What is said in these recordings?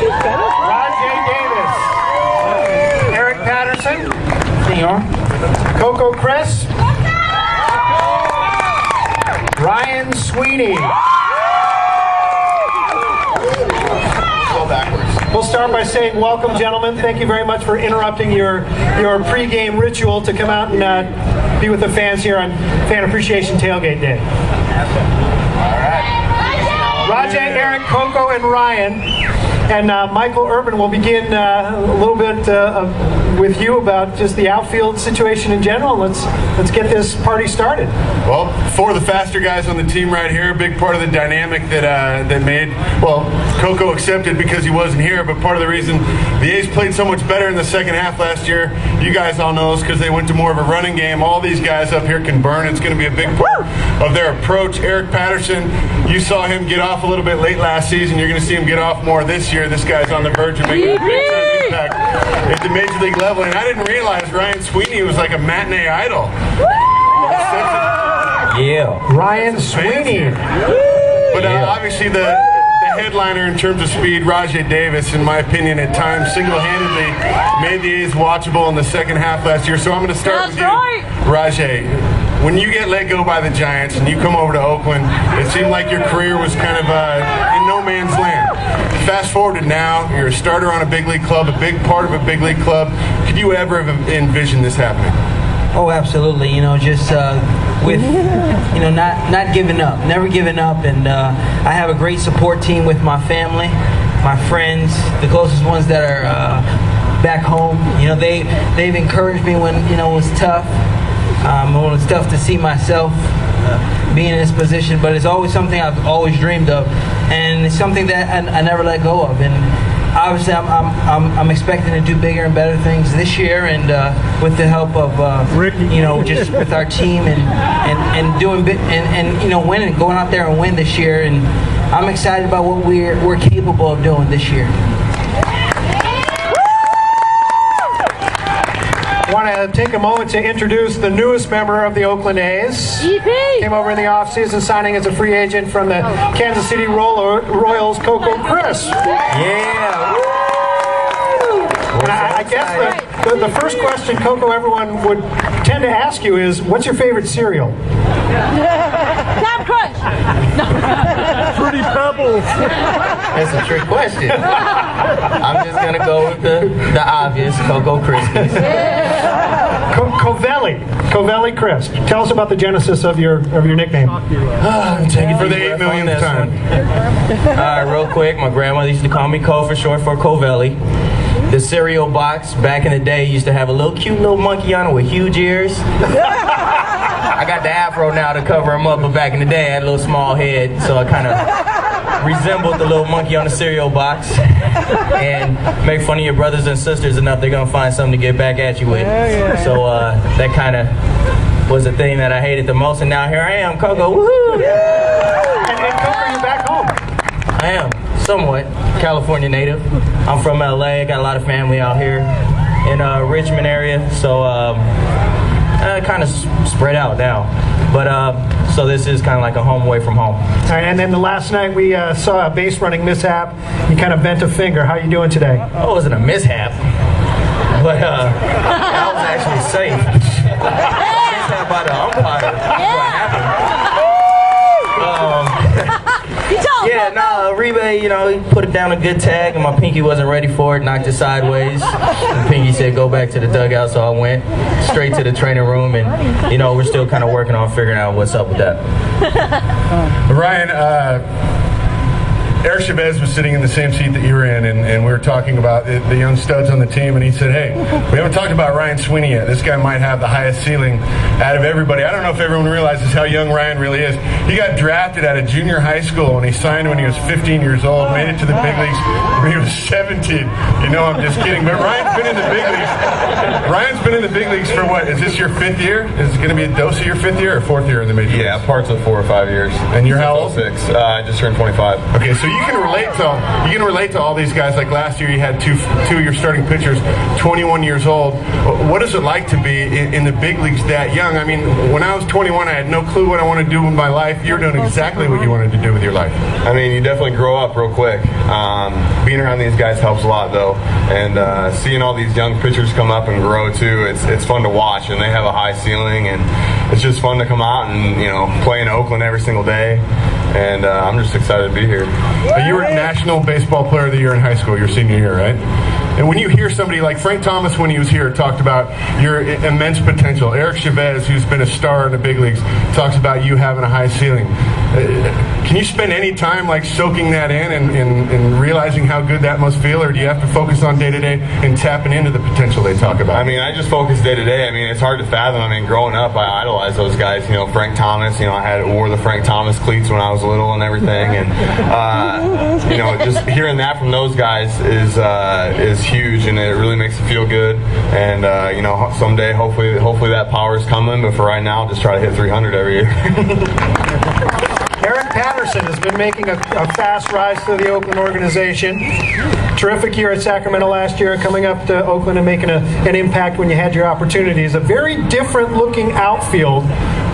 Rajay Davis. Eric Patterson. Senor. Coco Chris. Ryan Sweeney. We'll start by saying welcome, gentlemen. Thank you very much for interrupting your pregame ritual to come out and be with the fans here on Fan Appreciation Tailgate Day. All right. Rajay, Eric, Coco, and Ryan. And Michael Urban will begin a little bit with you about just the outfield situation in general. Let's get this party started. Well, four of the faster guys on the team right here, a big part of the dynamic that made, well, Coco accepted because he wasn't here, but part of the reason the A's played so much better in the second half last year, you guys all know, is because they went to more of a running game. All these guys up here can burn. It's going to be a big part of their approach. Eric Patterson, you saw him get off a little bit late last season. You're going to see him get off more this year. This guy's on the verge of making a big time impact at the major league level. And I didn't realize Ryan Sweeney was like a matinee idol. Yeah. Ryan Sweeney. But obviously the headliner in terms of speed, Rajay Davis, in my opinion, at times single-handedly made the A's watchable in the second half last year. So I'm going to start with you, Rajay. When you get let go by the Giants and you come over to Oakland, it seemed like your career was kind of in no man's land. Fast forward to now, you're a starter on a big league club, a big part of a big league club. Could you ever have envisioned this happening? Oh, absolutely. You know, just with, you know, not giving up, never giving up. And I have a great support team with my family, my friends, the closest ones that are back home. You know, they've encouraged me when, you know, it was tough. When it's tough to see myself being in this position, but it's always something I've always dreamed of, and it's something that I never let go of. And obviously, I'm expecting to do bigger and better things this year, and with the help of you know, just with our team and doing and you know, winning, going out there and win this year. And I'm excited about what we're capable of doing this year. I want to take a moment to introduce the newest member of the Oakland A's. Came over in the offseason, signing as a free agent from the Kansas City Royals, Coco Chris. Yeah. And I guess the first question, Coco, everyone would tend to ask you is, what's your favorite cereal? Time Crunch. Fruity Pebbles. That's a trick question. I'm just gonna go with the obvious, Cocoa Krispies. Covelli Crisp. Tell us about the genesis of your nickname. Take it for the 8 millionth time. All right, real quick. My grandmother used to call me Co for short for Covelli. The cereal box back in the day used to have a little cute little monkey on it with huge ears. I got the afro now to cover him up, but back in the day I had a little small head, so I kind of resembled the little monkey on the cereal box. And make fun of your brothers and sisters enough, they're gonna find something to get back at you with. So that kind of was the thing that I hated the most, and now here I am, Coco. Woohoo! And Coco, you're back home. I am somewhat California native. I'm from LA. Got a lot of family out here in Richmond area, so kind of spread out now. But so this is kind of like a home away from home. All right, and then the last night we saw a base running mishap. You kind of bent a finger. How are you doing today? Oh, it wasn't a mishap, but I was actually safe. Mishap by the umpire. That's what happened. Yeah, no, Rebe, you know, he put it down a good tag, and my pinky wasn't ready for it, knocked it sideways. And pinky said, go back to the dugout, so I went straight to the training room, and, you know, we're still kind of working on figuring out what's up with that. Ryan, Eric Chavez was sitting in the same seat that you were in, and we were talking about the young studs on the team, and he said, hey, we haven't talked about Ryan Sweeney yet. This guy might have the highest ceiling out of everybody. I don't know if everyone realizes how young Ryan really is. He got drafted out of junior high school, and he signed when he was 15 years old, made it to the big leagues when he was 17. You know, I'm just kidding. But Ryan's been in the big leagues. Ryan's been in the big leagues for what? Is this your 5th year? Is it going to be a dose of your 5th year or 4th year in the major leagues? Yeah, parts of 4 or 5 years. And you're how old? 6. I just turned 25. Okay, so you can relate to all these guys. Like last year, you had two of your starting pitchers, 21 years old. What is it like to be in the big leagues that young? I mean, when I was 21, I had no clue what I wanted to do with my life. You're doing exactly what you wanted to do with your life. I mean, you definitely grow up real quick. being around these guys helps a lot, though. And seeing all these young pitchers come up and grow too, it's fun to watch, and they have a high ceiling, and it's just fun to come out and play in Oakland every single day. And I'm just excited to be here. You were National Baseball Player of the Year in high school, your senior year, right? And when you hear somebody like Frank Thomas, when he was here, talked about your immense potential. Eric Chavez, who's been a star in the big leagues, talks about you having a high ceiling. Can you spend any time soaking that in and realizing how good that must feel, or do you have to focus on day-to-day and tapping into the potential they talk about? I just focus day-to-day. It's hard to fathom. Growing up, I idolized those guys. Frank Thomas, I wore the Frank Thomas cleats when I was little and everything. And, just hearing that from those guys is huge, and it really makes you feel good. And, someday, hopefully that power is coming. But for right now, just try to hit 300 every year. Eric Patterson has been making a fast rise to the Oakland organization. Terrific year at Sacramento last year, coming up to Oakland and making an impact when you had your opportunities. A very different looking outfield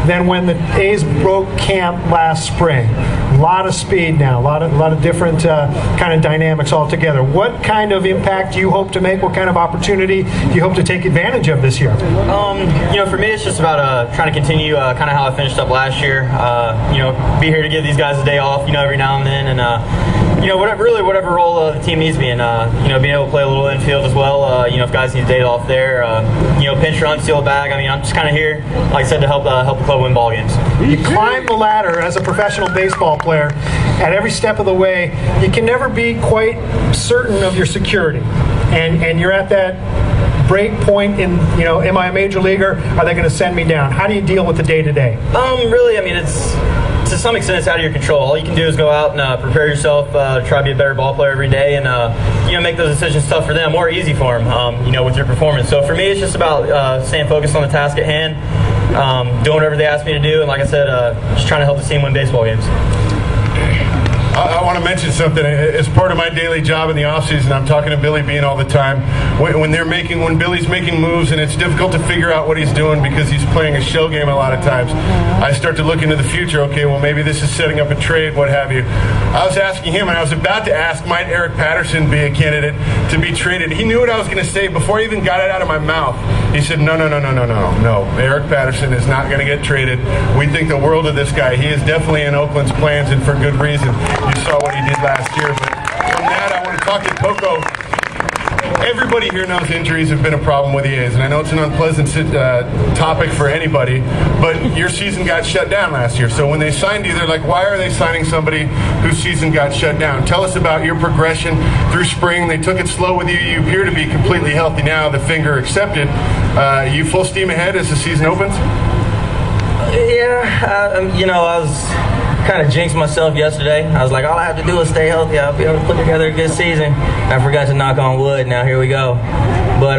than when the A's broke camp last spring. A lot of speed now, a lot of different kind of dynamics altogether. What kind of impact do you hope to make? What kind of opportunity do you hope to take advantage of this year? For me, it's just about trying to continue kind of how I finished up last year. Be here to give these guys a day off, every now and then, and whatever role the team needs me in. Being able to play a little infield as well. If guys need a day off there, pinch run, steal a bag. I'm just kind of here, like I said, to help the club win ball games. You climb the ladder as a professional baseball player at every step of the way. You can never be quite certain of your security, and you're at that break point in, am I a major leaguer? Are they going to send me down? How do you deal with the day-to-day? Really, it's to some extent it's out of your control. All you can do is go out and prepare yourself, try to be a better ball player every day, and make those decisions tough for them or easy for them, with your performance. So for me, it's just about staying focused on the task at hand, doing whatever they ask me to do, and like I said, just trying to help the team win baseball games. I want to mention something. As part of my daily job in the offseason, I'm talking to Billy Bean all the time. When Billy's making moves and it's difficult to figure out what he's doing because he's playing a shell game a lot of times, I start to look into the future. Okay, well, maybe this is setting up a trade, what have you. I was asking him, and I was about to ask, might Eric Patterson be a candidate to be traded? He knew what I was going to say before I even got it out of my mouth. He said, no. Eric Patterson is not going to get traded. We think the world of this guy. He is definitely in Oakland's plans, and for good reason. You saw what he did last year. But from that, I want to talk to Coco. Everybody here knows injuries have been a problem with the A's, and I know it's an unpleasant topic for anybody, but your season got shut down last year. So when they signed you, they're like, why are they signing somebody whose season got shut down? Tell us about your progression through spring. They took it slow with you. You appear to be completely healthy now, the finger accepted. You full steam ahead as the season opens? I was kind of jinxed myself yesterday. I was like, all I have to do is stay healthy. I'll be able to put together a good season. I forgot to knock on wood. Now here we go. But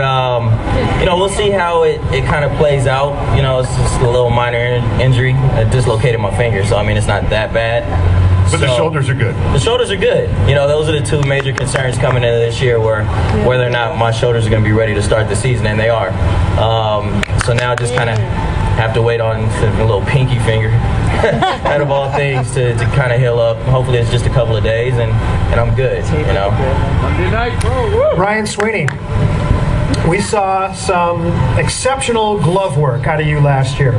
we'll see how it kind of plays out. It's just a little minor injury. I dislocated my finger, so it's not that bad. But the shoulders are good. The shoulders are good. Those are the two major concerns coming into this year, where whether or not my shoulders are going to be ready to start the season, and they are. So now just kind of have to wait on a little pinky finger out of all things to kind of heal up. Hopefully it's just a couple of days and I'm good, Monday night, bro. Ryan Sweeney, we saw some exceptional glove work out of you last year.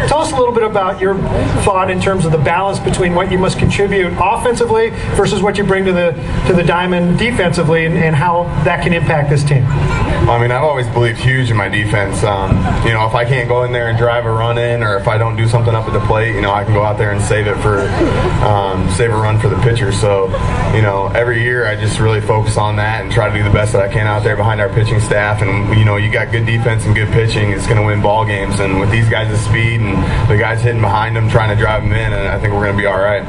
Tell us a little bit about your thought in terms of the balance between what you must contribute offensively versus what you bring to the diamond defensively, and how that can impact this team. I've always believed huge in my defense. If I can't go in there and drive a run in, or if I don't do something up at the plate, I can go out there and save it for save a run for the pitcher. So, every year I just really focus on that and try to do the best that I can out there behind our pitching staff. And you got good defense and good pitching, it's going to win ball games. And with these guys' speed and the guys hitting behind them, trying to drive them in, and I think we're going to be all right.